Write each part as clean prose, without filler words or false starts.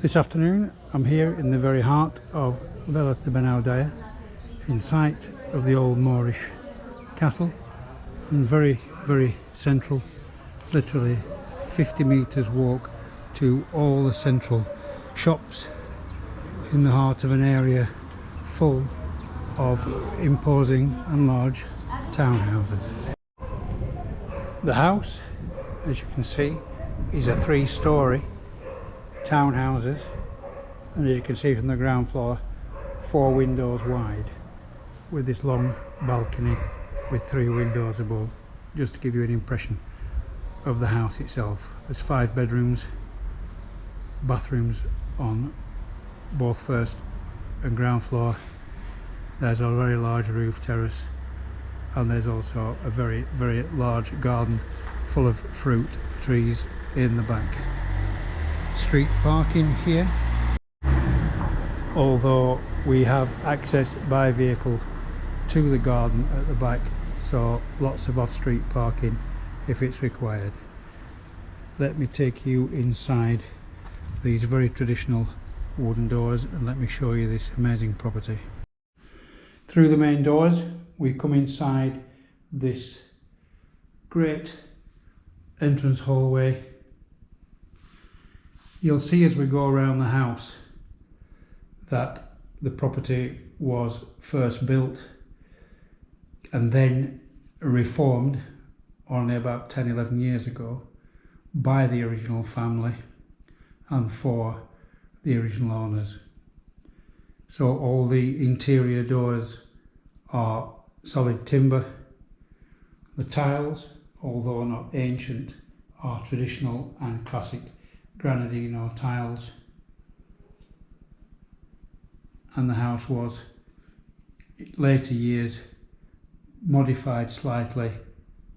This afternoon I'm here in the very heart of Villa de Benaldea, in sight of the old Moorish castle, and very central, literally 50 metres walk to all the central shops in the heart of an area full of imposing and large townhouses. The house, as you can see, is a 3-storey townhouses, and as you can see from the ground floor, 4 windows wide, with this long balcony with 3 windows above, just to give you an impression of the house itself. There's 5 bedrooms, bathrooms on both first and ground floor. There's a very large roof terrace, and there's also a very large garden full of fruit trees in the back. Street parking here, although we have access by vehicle to the garden at the back, so lots of off-street parking if it's required. Let me take you inside these very traditional wooden doors and let me show you this amazing property. Through the main doors we come inside this great entrance hallway. You'll see as we go around the house that the property was first built and then reformed only about 10-11 years ago by the original family and for the original owners. So all the interior doors are solid timber. The tiles, although not ancient, are traditional and classic granadino tiles, and the house was in later years modified slightly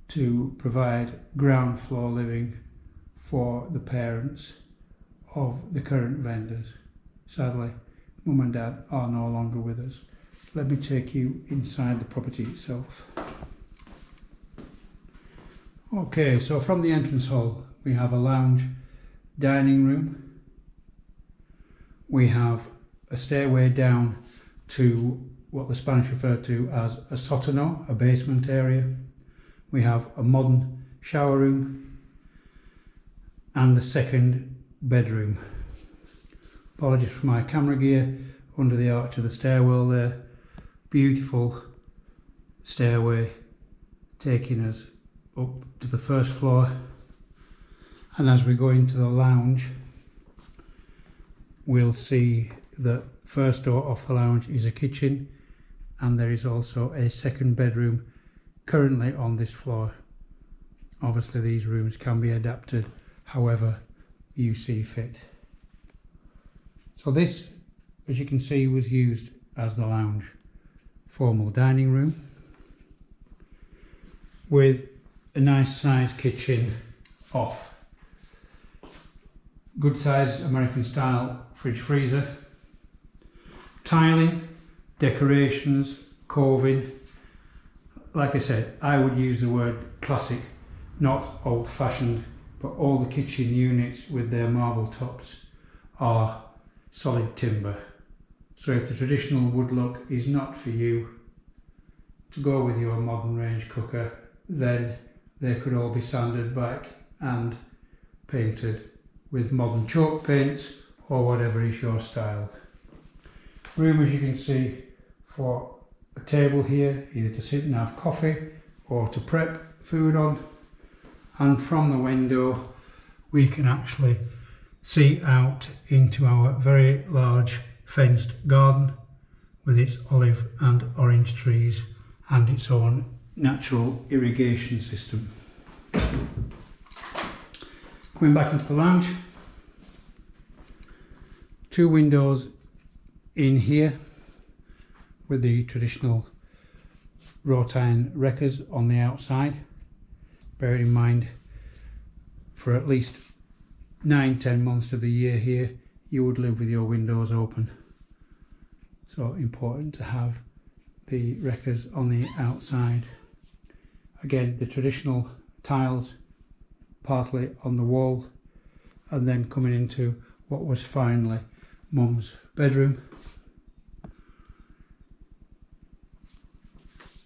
to provide ground floor living for the parents of the current vendors. Sadly, Mum and Dad are no longer with us. Let me take you inside the property itself. Okay, so from the entrance hall we have a lounge dining room. We have a stairway down to what the Spanish refer to as a sótano, a basement area. We have a modern shower room and the second bedroom. Apologies for my camera gear under the arch of the stairwell there. Beautiful stairway taking us up to the first floor, and as we go into the lounge we'll see that first door off the lounge is a kitchen, and there is also a second bedroom currently on this floor. Obviously these rooms can be adapted however you see fit. So this, as you can see, was used as the lounge. Formal dining room with a nice sized kitchen off. Good size American style fridge freezer. Tiling, decorations, coving. Like I said, I would use the word classic, not old fashioned, but all the kitchen units with their marble tops are solid timber. So if the traditional wood look is not for you, to go with your modern range cooker, then they could all be sanded back and painted with modern chalk paints or whatever is your style. Room, as you can see, for a table here, either to sit and have coffee or to prep food on, and from the window we can actually see out into our very large fenced garden with its olive and orange trees and its own natural irrigation system. Coming back into the lounge, 2 windows in here with the traditional wrought iron wreckers on the outside. Bear in mind, for at least 9-10 months of the year here you would live with your windows open, so important to have the wreckers on the outside. Again, the traditional tiles partly on the wall, and then coming into what was finally Mum's bedroom.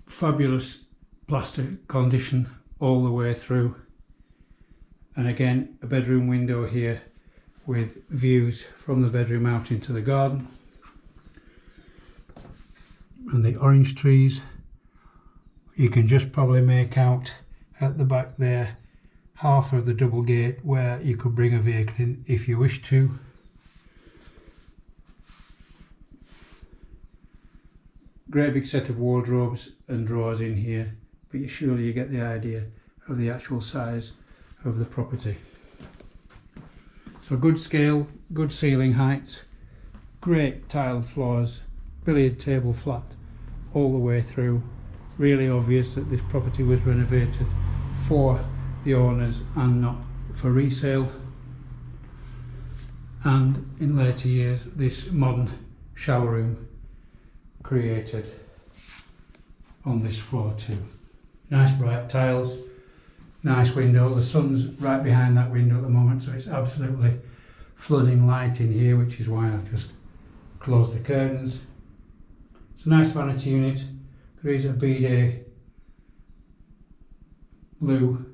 Fabulous plaster condition all the way through, and again a bedroom window here with views from the bedroom out into the garden, and the orange trees. You can just probably make out at the back there half of the double gate where you could bring a vehicle in if you wish to. Great big set of wardrobes and drawers in here, but surely you get the idea of the actual size of the property. So good scale, good ceiling heights, great tiled floors, billiard table flat all the way through. Really obvious that this property was renovated for the owners and not for resale. And in later years this modern shower room created on this floor too. Nice bright tiles, nice window. The sun's right behind that window at the moment, so it's absolutely flooding light in here, which is why I've just closed the curtains. It's a nice vanity unit. There is a bidet blue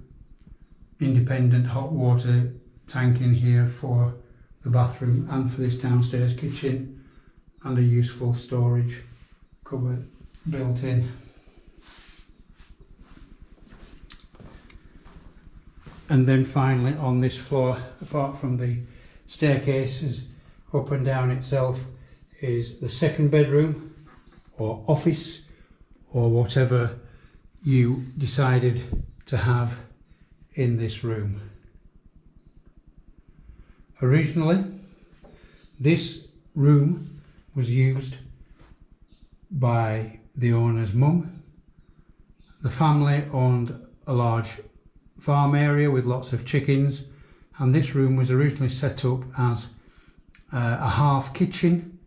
independent hot water tank in here for the bathroom and for this downstairs kitchen, and a useful storage cupboard built in. And then finally on this floor, apart from the staircases up and down itself, is the second bedroom or office or whatever you decided to have in this room. Originally this room was used by the owner's mum. The family owned a large farm area with lots of chickens, and this room was originally set up as a half kitchen,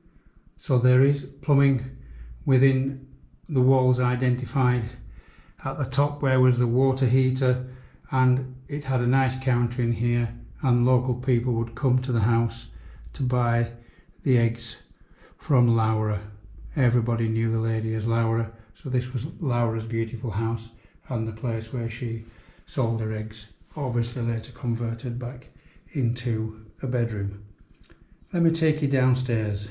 so there is plumbing within the walls identified. At the top where was the water heater, and it had a nice counter in here, and local people would come to the house to buy the eggs from Laura. Everybody knew the lady as Laura, so this was Laura's beautiful house and the place where she sold her eggs, obviously later converted back into a bedroom. Let me take you downstairs.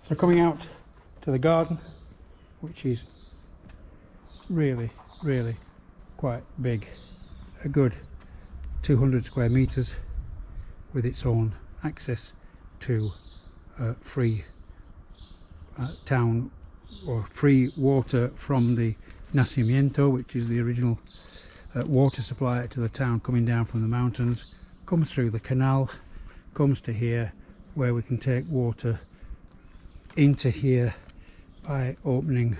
So coming out to the garden, which is really quite big, a good 200 square meters, with its own access to free town or free water from the Nacimiento, which is the original water supply to the town coming down from the mountains, comes through the canal, comes to here where we can take water into here by opening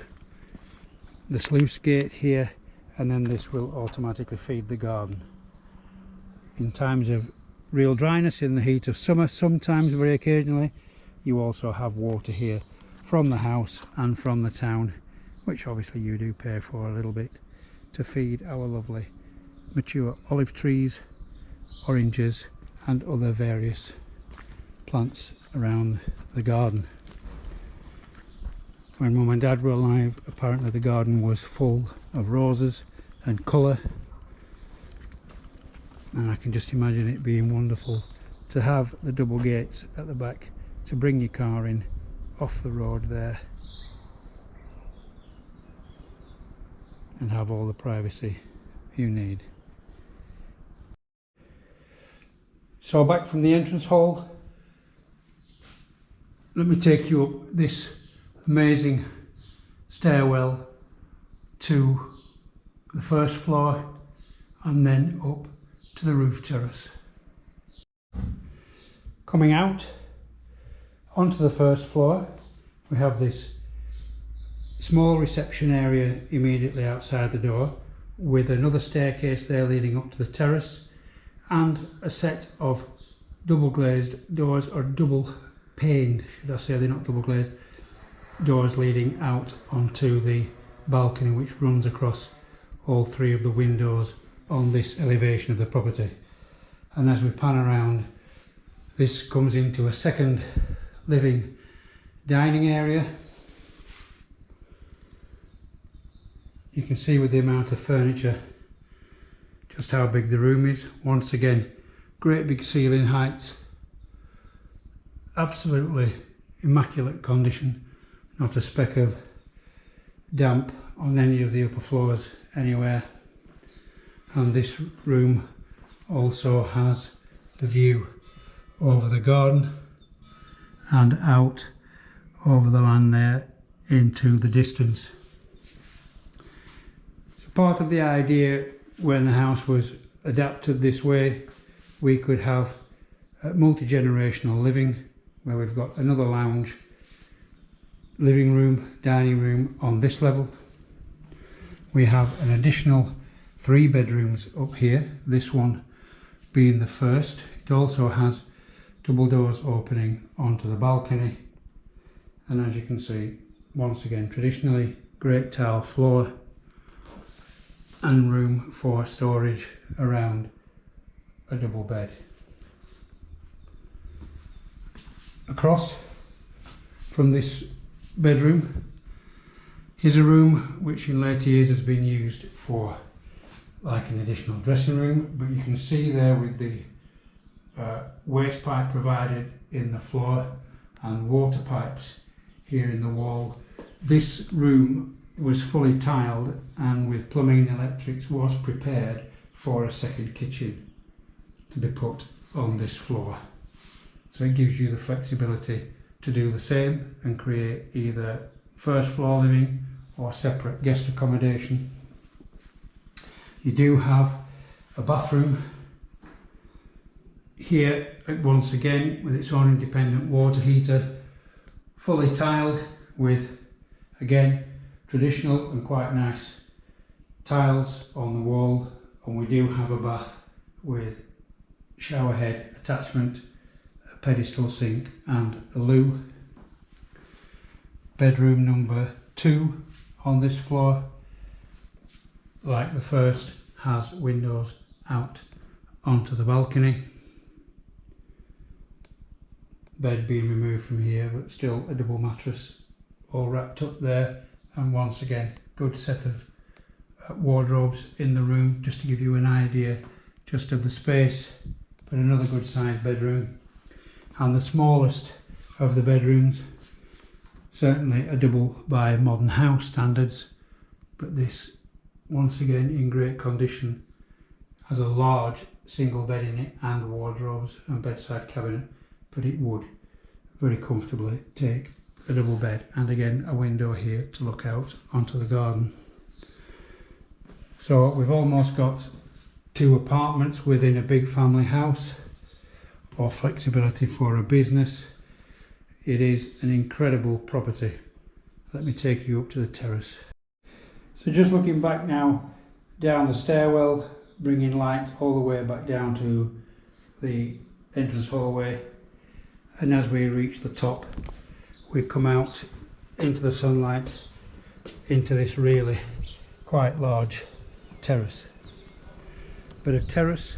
the sluice gate here, and then this will automatically feed the garden. In times of real dryness in the heat of summer, sometimes very occasionally, you also have water here from the house and from the town, which obviously you do pay for a little bit, to feed our lovely mature olive trees, oranges and other various plants around the garden. When Mum and Dad were alive, apparently the garden was full of roses and colour, and I can just imagine it being wonderful to have the double gates at the back to bring your car in off the road there and have all the privacy you need. So back from the entrance hall, let me take you up this amazing stairwell to the first floor and then up to the roof terrace. Coming out onto the first floor, we have this small reception area immediately outside the door, with another staircase there leading up to the terrace, and a set of double glazed doors, or double paned should I say, they're not double glazed, doors leading out onto the balcony, which runs across all three of the windows on this elevation of the property. And as we pan around, this comes into a second living dining area. You can see with the amount of furniture just how big the room is. Once again, great big ceiling heights, absolutely immaculate condition, not a speck of damp on any of the upper floors anywhere. And this room also has the view over the garden and out over the land there into the distance. So part of the idea when the house was adapted this way, we could have multi-generational living, where we've got another lounge, living room, dining room on this level. We have an additional 3 bedrooms up here, this one being the first. It also has double doors opening onto the balcony, and as you can see, once again, traditionally great tile floor and room for storage around a double bed. Across from this bedroom is a room which in later years has been used for like an additional dressing room, but you can see there with the waste pipe provided in the floor and water pipes here in the wall. This room was fully tiled and with plumbing and electrics was prepared for a second kitchen to be put on this floor. So it gives you the flexibility to do the same and create either first floor living or separate guest accommodation. You do have a bathroom here, once again with its own independent water heater, fully tiled with, again, traditional and quite nice tiles on the wall, and we do have a bath with shower head attachment, a pedestal sink and a loo. Bedroom number 2 on this floor, like the first, has windows out onto the balcony. Bed being removed from here, but still a double mattress all wrapped up there, and once again good set of wardrobes in the room, just to give you an idea just of the space. But another good sized bedroom, and the smallest of the bedrooms, certainly a double by modern house standards, but this once again in great condition, has a large single bed in it and wardrobes and bedside cabinet, but it would very comfortably take a double bed, and again a window here to look out onto the garden. So we've almost got 2 apartments within a big family house, or flexibility for a business. It is an incredible property. Let me take you up to the terrace. So just looking back now down the stairwell, bringing light all the way back down to the entrance hallway, and as we reach the top we come out into the sunlight into this really quite large terrace, but a terrace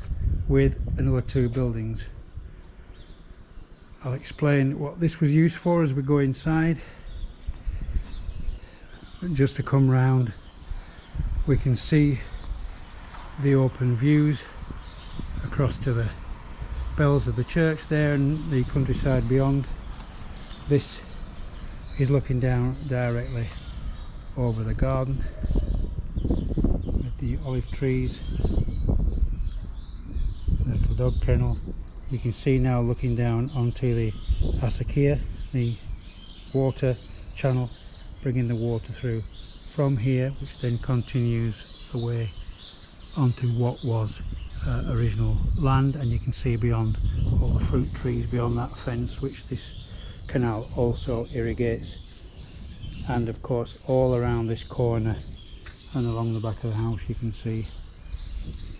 with another 2 buildings. I'll explain what this was used for as we go inside. And just to come round, we can see the open views across to the bells of the church there and the countryside beyond. This is looking down directly over the garden with the olive trees, the little dog kennel. You can see now looking down onto the acequia, the water channel, bringing the water through from here, which then continues away onto what was original land, and you can see beyond all the fruit trees beyond that fence, which this canal also irrigates. And of course all around this corner and along the back of the house you can see,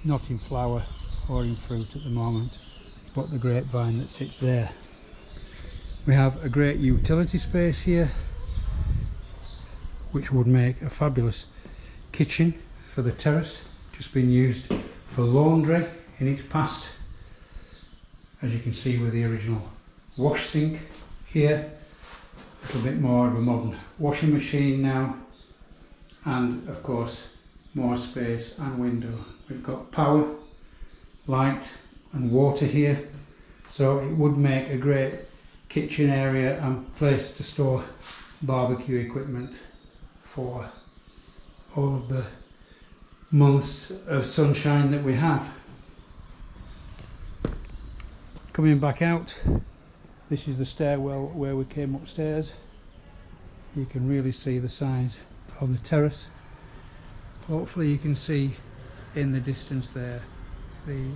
not in flower or in fruit at the moment, but the grapevine that sits there. We have a great utility space here which would make a fabulous kitchen for the terrace. Just been used for laundry in its past, as you can see, with the original wash sink here. A little bit more of a modern washing machine now, and of course more space and window. We've got power, light and water here, so it would make a great kitchen area and place to store barbecue equipment for all of the months of sunshine that we have. Coming back out, this is the stairwell where we came upstairs. You can really see the size of the terrace. Hopefully you can see in the distance there the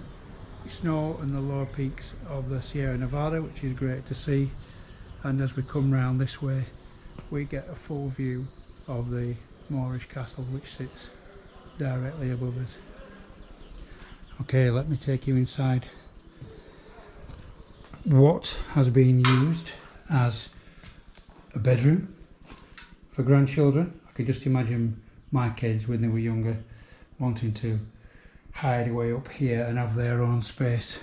snow and the lower peaks of the Sierra Nevada, which is great to see. And as we come round this way, we get a full view of the Moorish castle, which sits directly above us. Okay, let me take you inside what has been used as a bedroom for grandchildren. I could just imagine my kids when they were younger wanting to hide away up here and have their own space.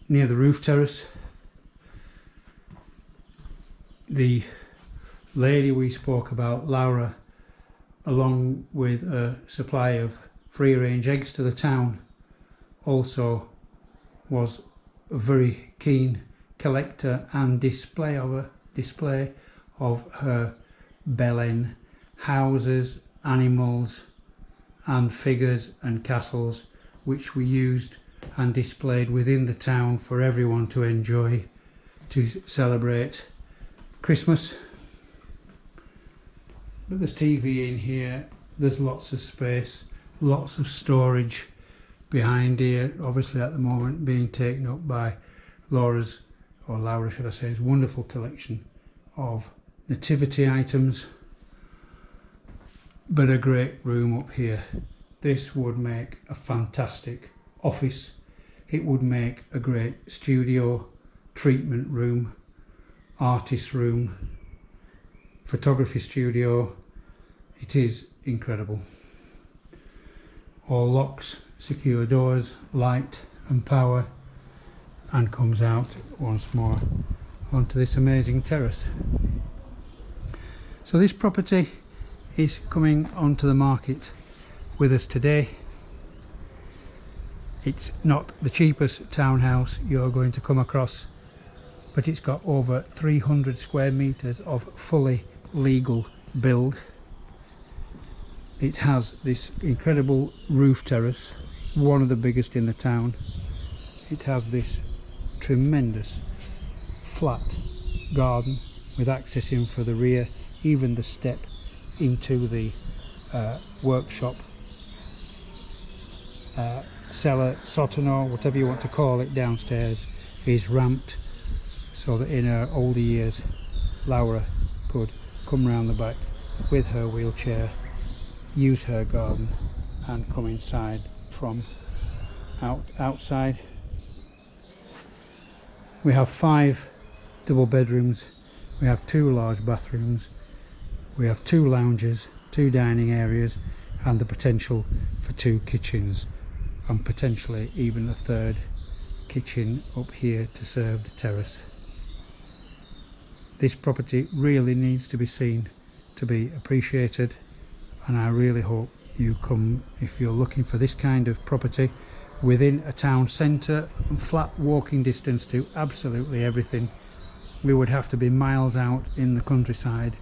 Near the roof terrace, the lady we spoke about, Laura, along with a supply of free range eggs to the town, also was a very keen collector and display of her Belen houses, animals and figures and castles, which we used and displayed within the town for everyone to enjoy, to celebrate Christmas. But there's TV in here, there's lots of space, lots of storage behind here, obviously at the moment being taken up by Laura should I say, wonderful collection of nativity items. But a great room up here. This would make a fantastic office. It would make a great studio, treatment room, artist room, photography studio. It is incredible. All locks, secure doors, light and power, and comes out once more onto this amazing terrace. So this property is coming onto the market with us today. It's not the cheapest townhouse you're going to come across, but it's got over 300 square meters of fully legal build. It has this incredible roof terrace, one of the biggest in the town. It has this tremendous flat garden with access in for the rear, even the step into the workshop, cellar, sotano, whatever you want to call it, downstairs is ramped so that in her older years Laura could come round the back with her wheelchair, use her garden and come inside from outside. We have 5 double bedrooms, we have 2 large bathrooms, we have 2 lounges, 2 dining areas and the potential for 2 kitchens, and potentially even a 3rd kitchen up here to serve the terrace. This property really needs to be seen to be appreciated, and I really hope you come if you're looking for this kind of property within a town centre and flat walking distance to absolutely everything. We would have to be miles out in the countryside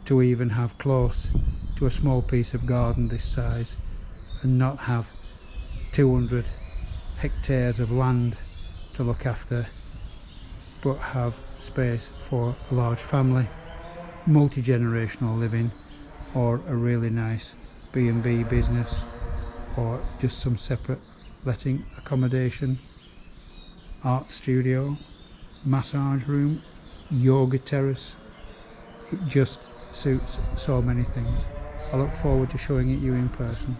to even have close to a small piece of garden this size, and not have 200 hectares of land to look after, but have space for a large family, multi-generational living, or a really nice B&B business, or just some separate letting accommodation, art studio, massage room, yoga terrace. It just suits so many things. I look forward to showing it you in person.